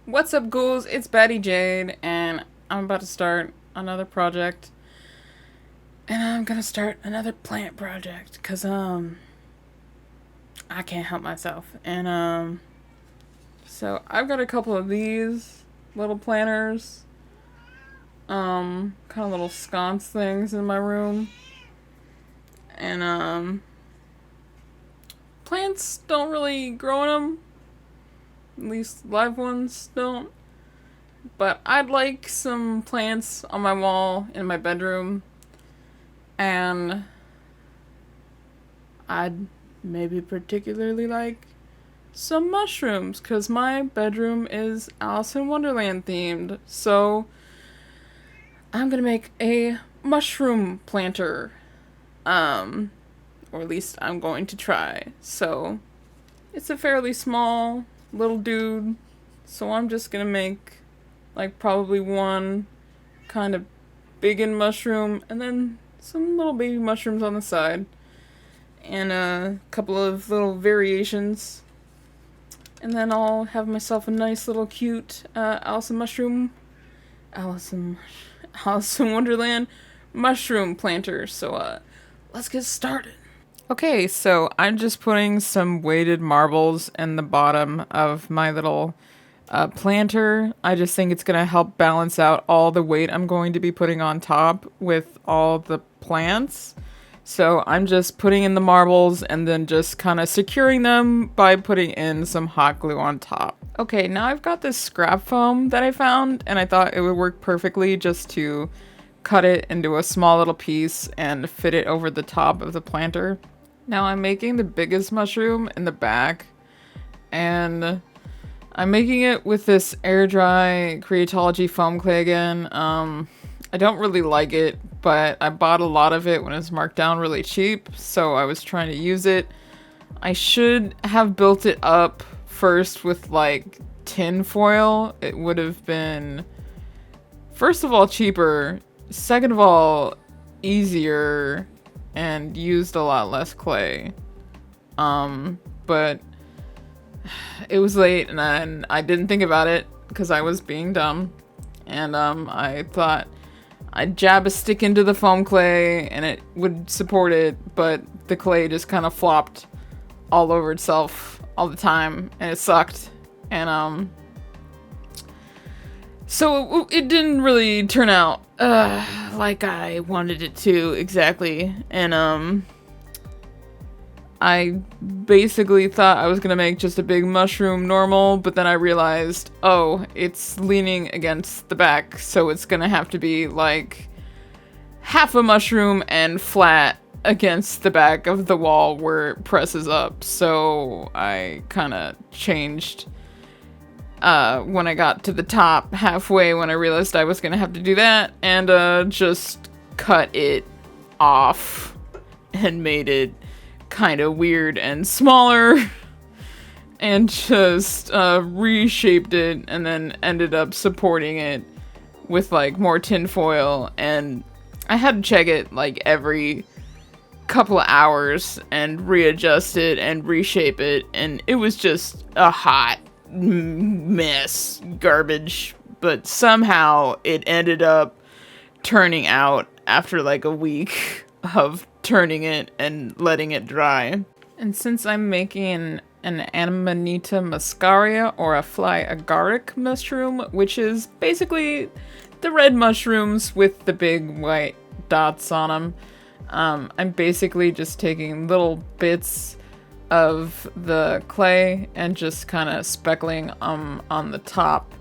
What's up, ghouls? It's Betty Jade, and I'm about to start another project. And I'm gonna start another plant project, cause I can't help myself. And so I've got a couple of these little planters, kind of little sconce things in my room. And plants don't really grow in them. At least live ones don't. But I'd like some plants on my wall in my bedroom. And I'd maybe particularly like some mushrooms, because my bedroom is Alice in Wonderland themed. So I'm gonna make a mushroom planter. Or at least I'm going to try. So it's a fairly small little dude. So I'm just gonna make like probably one kind of big in mushroom and then some little baby mushrooms on the side. And a couple of little variations. And then I'll have myself a nice little cute Alice in Wonderland mushroom planter. So let's get started. Okay, so I'm just putting some weighted marbles in the bottom of my little planter. I just think it's going to help balance out all the weight I'm going to be putting on top with all the plants. So I'm just putting in the marbles and then just kind of securing them by putting in some hot glue on top. Okay, now I've got this scrap foam that I found, and I thought it would work perfectly just to cut it into a small little piece and fit it over the top of the planter. Now I'm making the biggest mushroom in the back, and I'm making it with this air dry Creatology foam clay again. I don't really like it, but I bought a lot of it when it was marked down really cheap, so I was trying to use it. I should have built it up first with like tin foil. It would have been, first of all, cheaper, second of all, easier, and used a lot less clay. But it was late and I didn't think about it because I was being dumb. And I thought I'd jab a stick into the foam clay and it would support it, but the clay just kind of flopped all over itself all the time and it sucked. And so it didn't really turn out like I wanted it to exactly. And I basically thought I was gonna make just a big mushroom normal, but then I realized, oh, it's leaning against the back, so it's gonna have to be like half a mushroom and flat against the back of the wall where it presses up. So I kind of changed when I got to the top halfway when I realized I was gonna have to do that, and just cut it off and made it kind of weird and smaller and just reshaped it and then ended up supporting it with like more tin foil. And I had to check it like every couple of hours and readjust it and reshape it, and it was just a hot mess, garbage, but somehow it ended up turning out after like a week of turning it and letting it dry. And since I'm making an Amanita muscaria, or a fly agaric mushroom, which is basically the red mushrooms with the big white dots on them, I'm basically just taking little bits of the clay and just kind of speckling on the top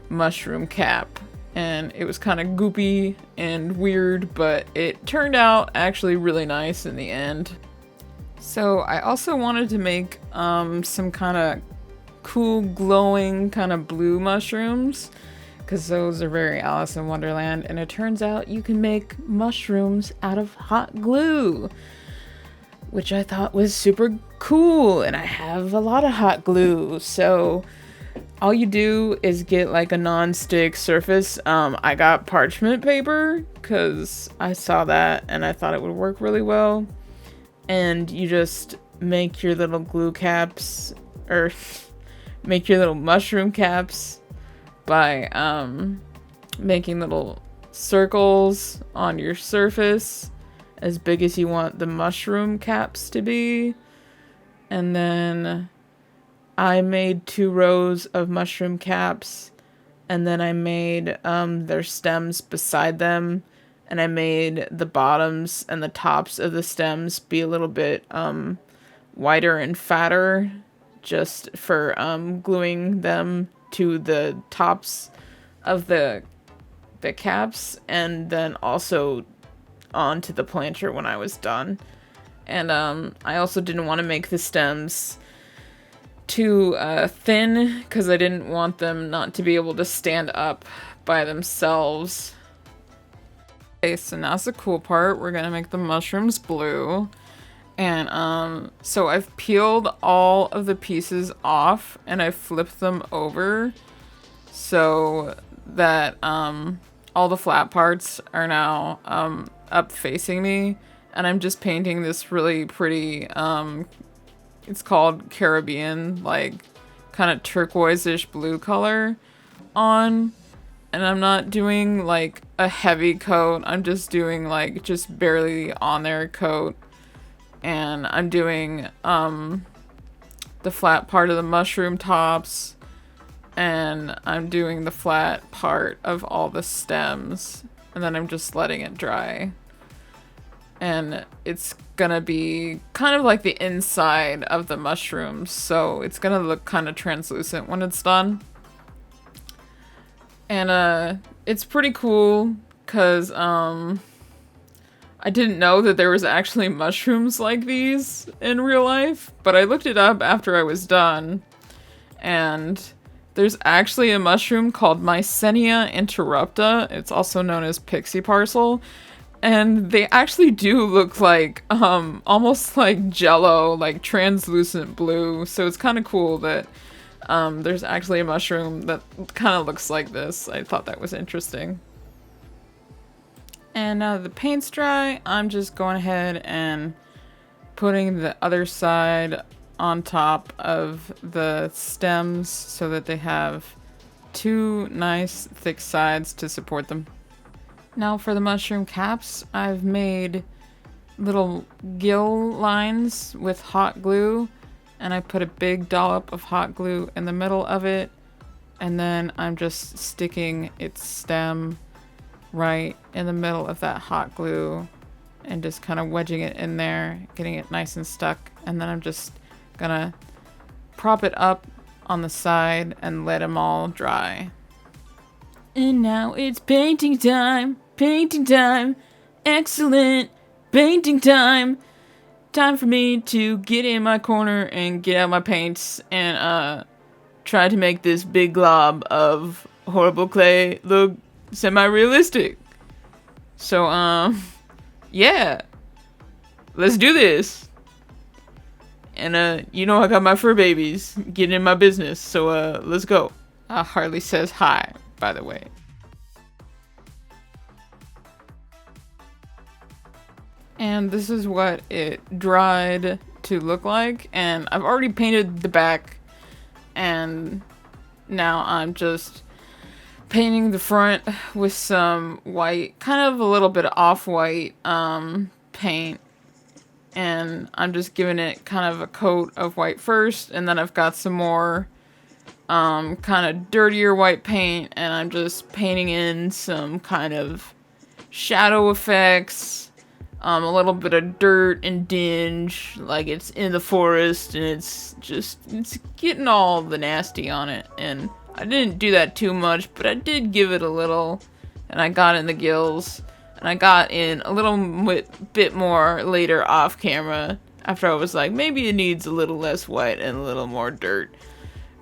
mushroom cap. And it was kind of goopy and weird, but it turned out actually really nice in the end. So I also wanted to make some kind of cool glowing kind of blue mushrooms, because those are very Alice in Wonderland, and it turns out you can make mushrooms out of hot glue, which I thought was super cool, and I have a lot of hot glue. So all you do is get like a non-stick surface. I got parchment paper because I saw that and I thought it would work really well. And you just make your little glue caps, or make your little mushroom caps by making little circles on your surface as big as you want the mushroom caps to be. And then I made 2 rows of mushroom caps, and then I made their stems beside them, and I made the bottoms and the tops of the stems be a little bit wider and fatter, just for gluing them to the tops of the caps, and then also onto the planter when I was done. And I also didn't want to make the stems too thin, because I didn't want them not to be able to stand up by themselves. Okay, so now's the cool part. We're gonna make the mushrooms blue. And so I've peeled all of the pieces off and I flipped them over so that all the flat parts are now up facing me, and I'm just painting this really pretty it's called Caribbean, like kind of turquoise-ish blue color on. And I'm not doing like a heavy coat, I'm just doing like just barely on there coat. And I'm doing the flat part of the mushroom tops, and I'm doing the flat part of all the stems, and then I'm just letting it dry. And it's gonna be kind of like the inside of the mushrooms, so it's gonna look kind of translucent when it's done. And it's pretty cool because I didn't know that there was actually mushrooms like these in real life, but I looked it up after I was done, and there's actually a mushroom called Mycenia interrupta. It's also known as pixie parcel, and they actually do look like almost like jello, like translucent blue. So it's kind of cool that there's actually a mushroom that kind of looks like this. I thought that was interesting. And now that the paint's dry, I'm just going ahead and putting the other side on top of the stems so that they have 2 nice thick sides to support them. Now for the mushroom caps, I've made little gill lines with hot glue, and I put a big dollop of hot glue in the middle of it, and then I'm just sticking its stem right in the middle of that hot glue and just kind of wedging it in there, getting it nice and stuck. And then I'm just gonna prop it up on the side and let them all dry. And now it's painting time, excellent painting time. Time for me to get in my corner and get out my paints and try to make this big glob of horrible clay look semi-realistic. So yeah, let's do this. And you know I got my fur babies getting in my business, so let's go. Harley says hi, by the way. And this is what it dried to look like, and I've already painted the back, and now I'm just painting the front with some white, kind of a little bit of off-white paint, and I'm just giving it kind of a coat of white first, and then I've got some more kind of dirtier white paint, and I'm just painting in some kind of shadow effects, a little bit of dirt and dinge, like it's in the forest, and it's getting all the nasty on it. And I didn't do that too much, but I did give it a little, and I got in the gills, and I got in a little bit more later off camera, after I was like, maybe it needs a little less white and a little more dirt.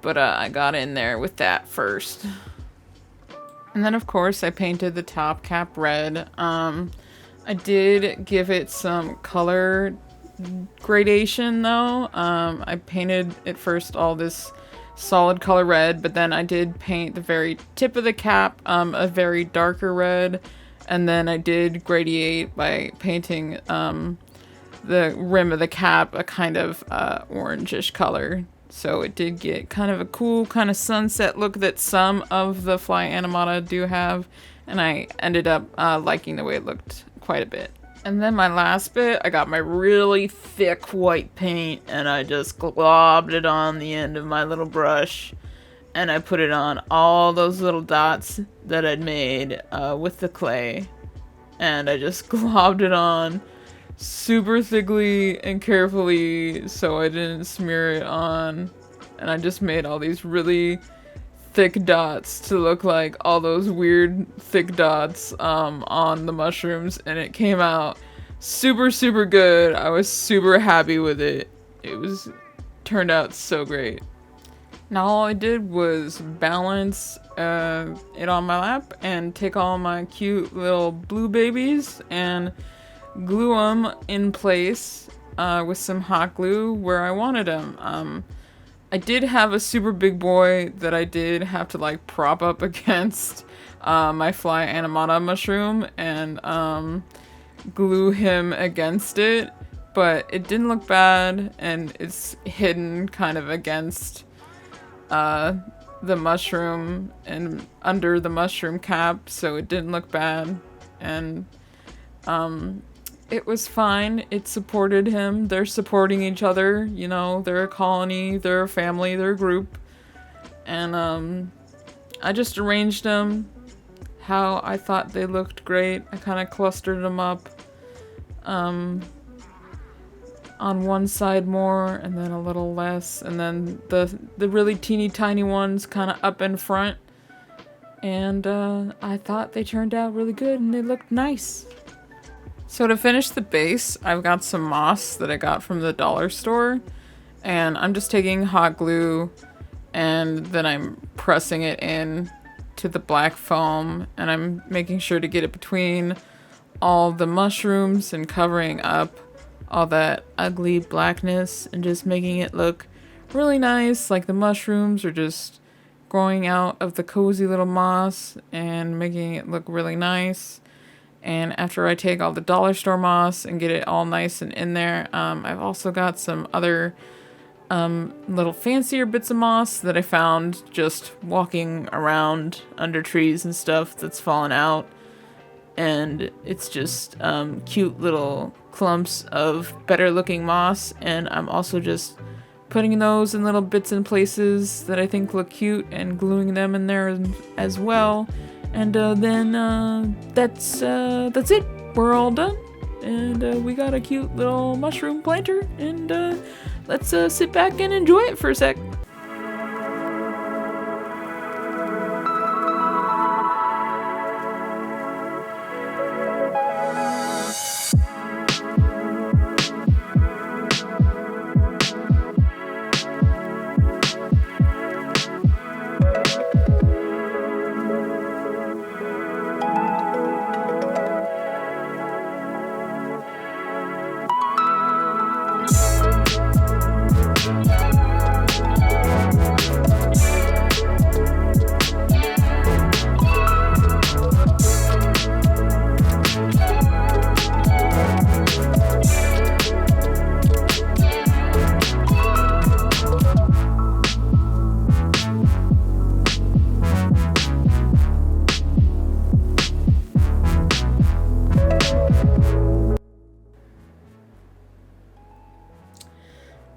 But I got in there with that first. And then of course I painted the top cap red. I did give it some color gradation though. I painted at first all this solid color red, but then I did paint the very tip of the cap a very darker red, and then I did gradiate by painting the rim of the cap a kind of orangish color. So it did get kind of a cool kind of sunset look that some of the fly animata do have. And I ended up liking the way it looked quite a bit. And then my last bit, I got my really thick white paint and I just globbed it on the end of my little brush. And I put it on all those little dots that I'd made with the clay. And I just globbed it on super thickly and carefully so I didn't smear it on. And I just made all these really thick dots to look like all those weird thick dots on the mushrooms, and it came out super good. I was super happy with it. Turned out so great. Now all I did was balance it on my lap and take all my cute little blue babies and glue them in place with some hot glue where I wanted them. I did have a super big boy that I did have to like prop up against my fly animata mushroom and glue him against it, but it didn't look bad and it's hidden kind of against the mushroom and under the mushroom cap, so it didn't look bad. And it was fine. It supported him. They're supporting each other. You know, they're a colony, they're a family, they're a group. And I just arranged them how I thought they looked great. I kind of clustered them up on one side more and then a little less. And then the really teeny tiny ones kind of up in front. And I thought they turned out really good and they looked nice. So to finish the base, I've got some moss that I got from the dollar store, and I'm just taking hot glue and then I'm pressing it in to the black foam, and I'm making sure to get it between all the mushrooms and covering up all that ugly blackness and just making it look really nice, like the mushrooms are just growing out of the cozy little moss and making it look really nice. And after I take all the dollar store moss and get it all nice and in there, I've also got some other little fancier bits of moss that I found just walking around under trees and stuff that's fallen out. And it's just cute little clumps of better looking moss. And I'm also just putting those in little bits and places that I think look cute and gluing them in there as well. And then that's it. We're all done. And we got a cute little mushroom planter. And let's sit back and enjoy it for a sec.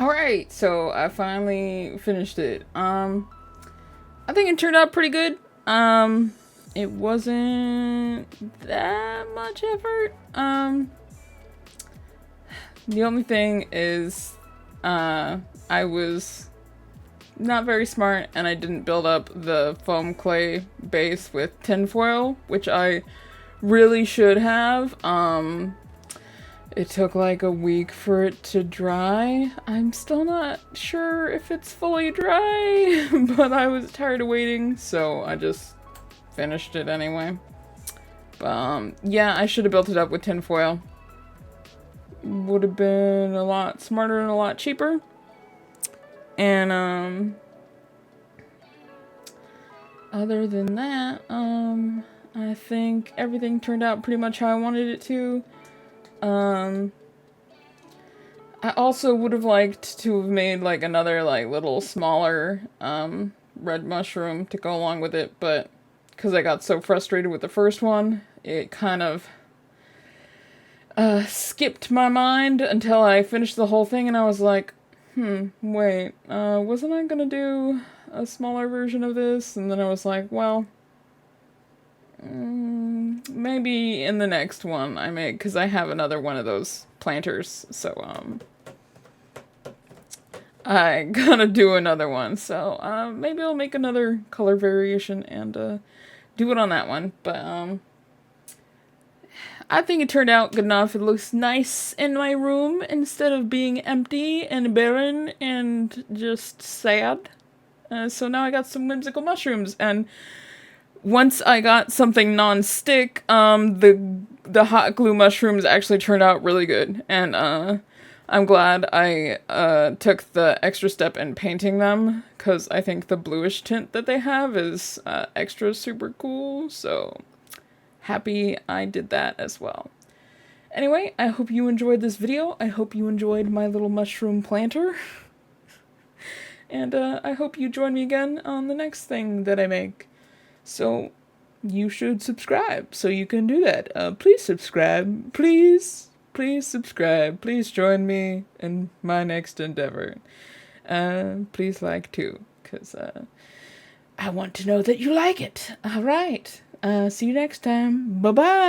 Alright, so I finally finished it. I think it turned out pretty good. It wasn't that much effort. The only thing is, I was not very smart and I didn't build up the foam clay base with tinfoil, which I really should have. It took like a week for it to dry. I'm still not sure if it's fully dry, but I was tired of waiting, so I just finished it anyway. But yeah, I should have built it up with tinfoil. Would have been a lot smarter and a lot cheaper. And other than that, I think everything turned out pretty much how I wanted it to. I also would have liked to have made like another like little smaller red mushroom to go along with it, but because I got so frustrated with the first one, it kind of skipped my mind until I finished the whole thing and I was like, wait, wasn't I gonna do a smaller version of this? And then I was like, well, maybe in the next one I make, because I have another one of those planters, so I gotta do another one, so maybe I'll make another color variation and do it on that one. But I think it turned out good enough. It looks nice in my room instead of being empty and barren and just sad. So now I got some whimsical mushrooms, and once I got something non-stick, the hot glue mushrooms actually turned out really good, and I'm glad I took the extra step in painting them, because I think the bluish tint that they have is extra super cool, so happy I did that as well. Anyway, I hope you enjoyed this video. I hope you enjoyed my little mushroom planter. And I hope you join me again on the next thing that I make. So, you should subscribe, so you can do that. Please subscribe. Please. Please subscribe. Please join me in my next endeavor. Please like too, because I want to know that you like it. Alright. See you next time. Bye-bye.